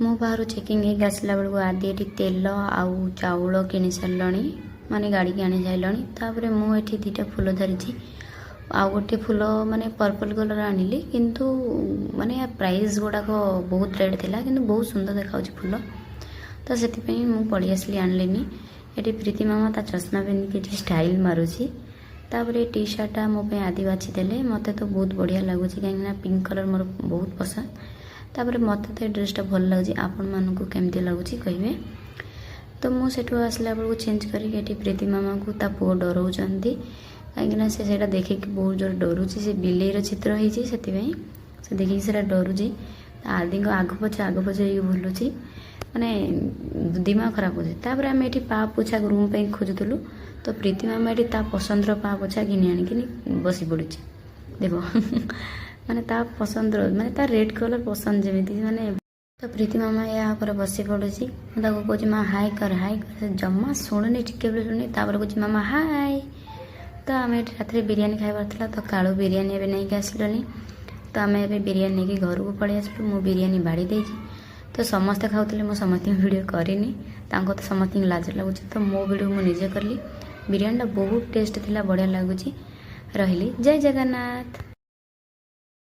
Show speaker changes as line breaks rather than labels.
ମୁଁ ବାହାରୁ ଚେକିଂ ହେଇକି ଆସିଲା ବେଳକୁ ଆଦି ଏଠି ତେଲ ଆଉ ଚାଉଳ କିଣି ସାରିଲଣି, ମାନେ ଗାଡ଼ିକି ଆଣି ସାରିଲଣି। ତାପରେ ମୁଁ ଏଠି ଦୁଇଟା ଫୁଲ ଧରିଛି, ଆଉ ଗୋଟେ ଫୁଲ ମାନେ ପର୍ପଲ୍ କଲର୍ ଆଣିଲି, କିନ୍ତୁ ମାନେ ପ୍ରାଇସ୍ ଗୁଡ଼ାକ ବହୁତ ରେଟ୍ ଥିଲା, କିନ୍ତୁ ବହୁତ ସୁନ୍ଦର ଦେଖାଉଛି ଫୁଲ, ତ ସେଥିପାଇଁ ମୁଁ ପଳେଇ ଆସିଲି, ଆଣିଲିନି। ଏଠି ପ୍ରୀତି ମାମା ତା ଚଷମା ପିନ୍ଧିକି ଏଠି ଷ୍ଟାଇଲ୍ ମାରୁଛି। ତାପରେ ଟି ସାର୍ଟଟା ମୋ ପାଇଁ ଆଦି ବାଛି ଦେଲେ, ମୋତେ ତ ବହୁତ ବଢ଼ିଆ ଲାଗୁଛି, କାହିଁକିନା ପିଙ୍କ କଲର୍ ମୋର ବହୁତ ପସନ୍ଦ। ତାପରେ ମୋତେ ତ ଏ ଡ୍ରେସ୍ଟା ଭଲ ଲାଗୁଛି, ଆପଣମାନଙ୍କୁ କେମିତି ଲାଗୁଛି କହିବେ। ତ ମୁଁ ସେଠୁ ଆସିଲା ବେଳକୁ ଚେଞ୍ଜ କରିକି ଏଠି ପ୍ରୀତି ମାମାକୁ ତା ପୁଅ ଡରଉଛନ୍ତି, କାହିଁକିନା ସେ ସେଇଟା ଦେଖିକି ବହୁତ ଜୋର ଡରୁଛି। ସେ ବିଲେଇର ଚିତ୍ର ହେଇଛି, ସେଥିପାଇଁ ସେ ଦେଖିକି ସେଇଟା ଡରୁଛି। ଆଦିଙ୍କ ଆଗ ପଛ ହେଇକି ବୁଲୁଛି, ମାନେ ଦିମାଗ ଖରାପ ହେଉଛି। ତାପରେ ଆମେ ଏଠି ପା ପୋଛା ରୁମ୍ ପାଇଁ ଖୋଜୁଥିଲୁ, ତ ପ୍ରୀତି ମାମା ଏଠି ତା ପସନ୍ଦର ପା ପୋଛା ଘିନି ଆଣିକିନି ବସି ପଡ଼ୁଛି। ଦେଖ ମାନେ ତା ପସନ୍ଦର, ମାନେ ତା ରେଡ୍ କଲର୍ ପସନ୍ଦ ଯେମିତି, ମାନେ ତ ପ୍ରୀତି ମାମା ଏହା ଉପରେ ବସି ପଡ଼ୁଛି। ମୁଁ ତାକୁ କହୁଛି ମା ହାଇ କର, ସେ ଜମା ଶୁଣୁନି, ଟିକେ ବି ଶୁଣୁନି। ତାପରେ କହୁଛି ମାମା ହାଇ। ତ ଆମେ ଏଠି ରାତିରେ ବିରିୟାନୀ ଖାଇବାର ଥିଲା, ତ କାଳୁ ବିରିୟାନୀ ଏବେ ନେଇକି ଆସିଲନି, ତ ଆମେ ଏବେ ବିରିୟାନୀ ନେଇକି ଘରକୁ ପଳେଇ ଆସିଲୁ। ମୁଁ ବିରିୟାନୀ ବାଢ଼ି ଦେଇଛି, ତ ସମସ୍ତେ ଖାଉଥିଲେ, ମୁଁ ସମସ୍ତଙ୍କ ଭିଡ଼ିଓ କରିନି, ତାଙ୍କୁ ତ ସମସ୍ତଙ୍କୁ ଲାଜ ଲାଗୁଛି, ତ ମୋ ଭିଡ଼ିଓ ମୁଁ ନିଜେ କଲି। ବିରିୟାନୀଟା ବହୁତ ଟେଷ୍ଟ ଥିଲା, ବଢ଼ିଆ ଲାଗୁଛି। ରହିଲି, ଜୟ ଜଗନ୍ନାଥ।